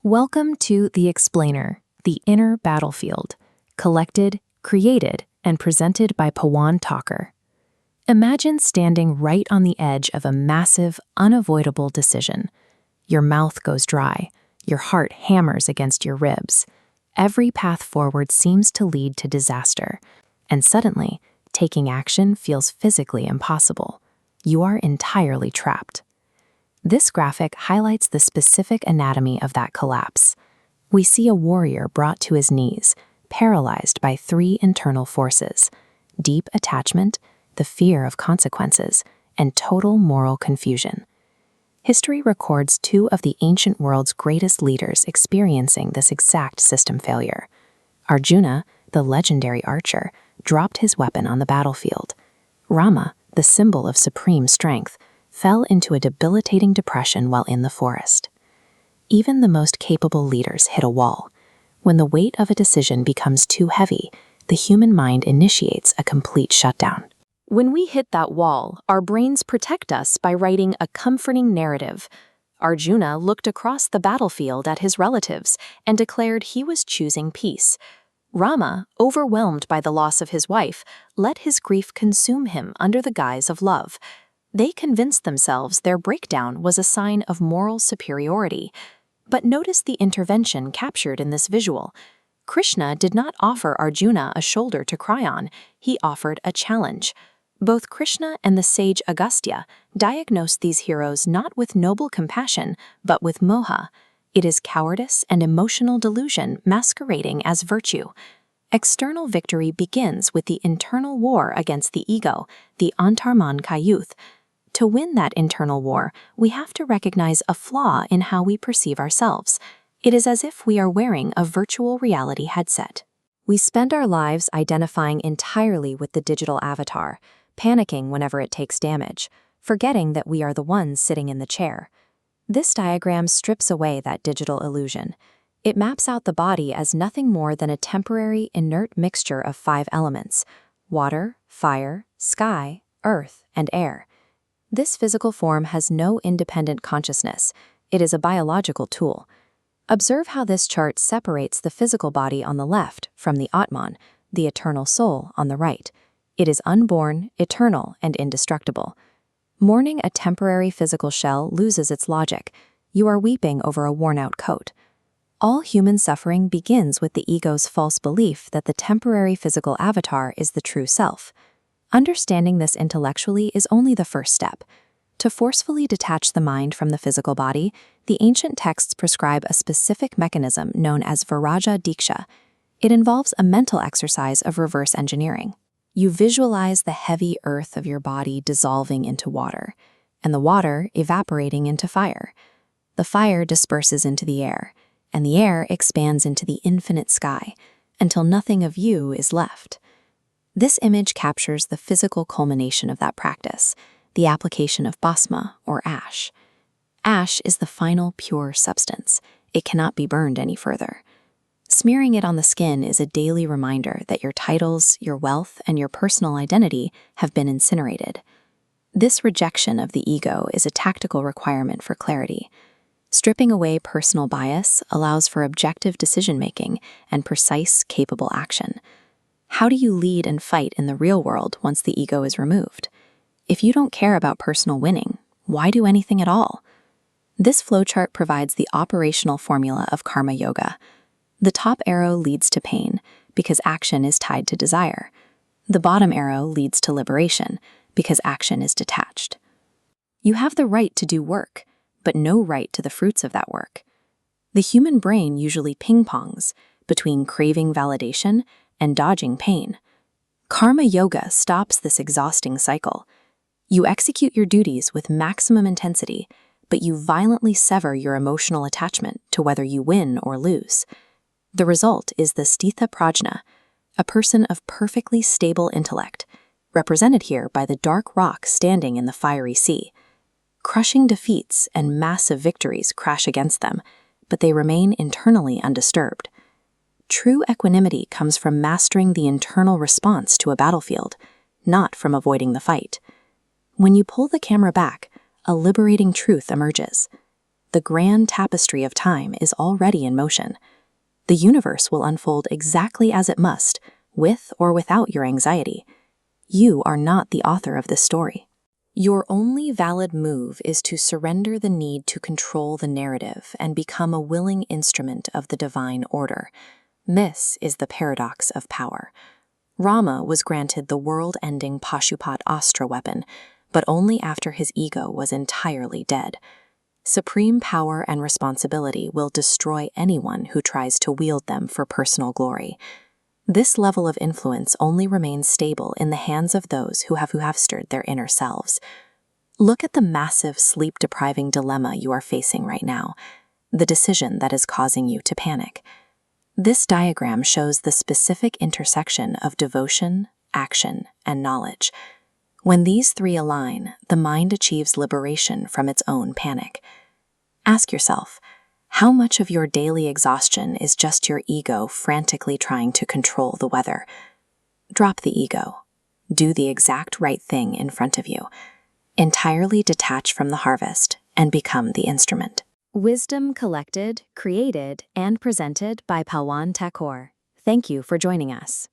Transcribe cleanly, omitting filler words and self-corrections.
Welcome to The Explainer, the inner battlefield, collected, created, and presented by Pawan Talker. Imagine standing right on the edge of a massive, unavoidable decision. Your mouth goes dry, your heart hammers against your ribs. Every path forward seems to lead to disaster, and suddenly, taking action feels physically impossible. You are entirely trapped. This graphic highlights the specific anatomy of that collapse. We see a warrior brought to his knees, paralyzed by three internal forces: deep attachment, the fear of consequences, and total moral confusion. History records two of the ancient world's greatest leaders experiencing this exact system failure. Arjuna, the legendary archer, dropped his weapon on the battlefield. Rama, the symbol of supreme strength, fell into a debilitating depression while in the forest. Even the most capable leaders hit a wall. When the weight of a decision becomes too heavy, the human mind initiates a complete shutdown. When we hit that wall, our brains protect us by writing a comforting narrative. Arjuna looked across the battlefield at his relatives and declared he was choosing peace. Rama, overwhelmed by the loss of his wife, let his grief consume him under the guise of love. They convinced themselves their breakdown was a sign of moral superiority. But notice the intervention captured in this visual. Krishna did not offer Arjuna a shoulder to cry on, he offered a challenge. Both Krishna and the sage Agastya diagnosed these heroes not with noble compassion, but with moha. It is cowardice and emotional delusion masquerading as virtue. External victory begins with the internal war against the ego, the antarman kayuth. To win that internal war, we have to recognize a flaw in how we perceive ourselves. It is as if we are wearing a virtual reality headset. We spend our lives identifying entirely with the digital avatar, panicking whenever it takes damage, forgetting that we are the ones sitting in the chair. This diagram strips away that digital illusion. It maps out the body as nothing more than a temporary, inert mixture of 5 elements: water, fire, sky, earth, and air. This physical form has no independent consciousness. It is a biological tool. Observe how this chart separates the physical body on the left from the Atman, the eternal soul, on the right. It is unborn, eternal, and indestructible. Mourning a temporary physical shell loses its logic. You are weeping over a worn-out coat. All human suffering begins with the ego's false belief that the temporary physical avatar is the true self. Understanding this intellectually is only the first step. To forcefully detach the mind from the physical body, the ancient texts prescribe a specific mechanism known as Viraja Diksha. It involves a mental exercise of reverse engineering. You visualize the heavy earth of your body dissolving into water, and the water evaporating into fire. The fire disperses into the air, and the air expands into the infinite sky, until nothing of you is left. This image captures the physical culmination of that practice, the application of bhasma, or ash. Ash is the final pure substance. It cannot be burned any further. Smearing it on the skin is a daily reminder that your titles, your wealth, and your personal identity have been incinerated. This rejection of the ego is a tactical requirement for clarity. Stripping away personal bias allows for objective decision-making and precise, capable action. How do you lead and fight in the real world once the ego is removed? If you don't care about personal winning, why do anything at all? This flowchart provides the operational formula of karma yoga. The top arrow leads to pain, because action is tied to desire. The bottom arrow leads to liberation, because action is detached. You have the right to do work, but no right to the fruits of that work. The human brain usually ping-pongs between craving validation and dodging pain. Karma yoga stops this exhausting cycle. You execute your duties with maximum intensity, but you violently sever your emotional attachment to whether you win or lose. The result is the sthita prajna, a person of perfectly stable intellect, represented here by the dark rock standing in the fiery sea. Crushing defeats and massive victories crash against them, but they remain internally undisturbed. True equanimity comes from mastering the internal response to a battlefield, not from avoiding the fight. When you pull the camera back, a liberating truth emerges. the grand tapestry of time is already in motion. The universe will unfold exactly as it must, with or without your anxiety. You are not the author of this story. Your only valid move is to surrender the need to control the narrative and become a willing instrument of the divine order. This is the paradox of power. Rama was granted the world-ending Pashupat Astra weapon, but only after his ego was entirely dead. Supreme power and responsibility will destroy anyone who tries to wield them for personal glory. This level of influence only remains stable in the hands of those who have mastered their inner selves. Look at the massive sleep-depriving dilemma you are facing right now, the decision that is causing you to panic. This diagram shows the specific intersection of devotion, action, and knowledge. When these three align, the mind achieves liberation from its own panic. Ask yourself, how much of your daily exhaustion is just your ego frantically trying to control the weather? Drop the ego. Do the exact right thing in front of you. Entirely detach from the harvest and become the instrument. Wisdom collected, created, and presented by Pawan Thakur. Thank you for joining us.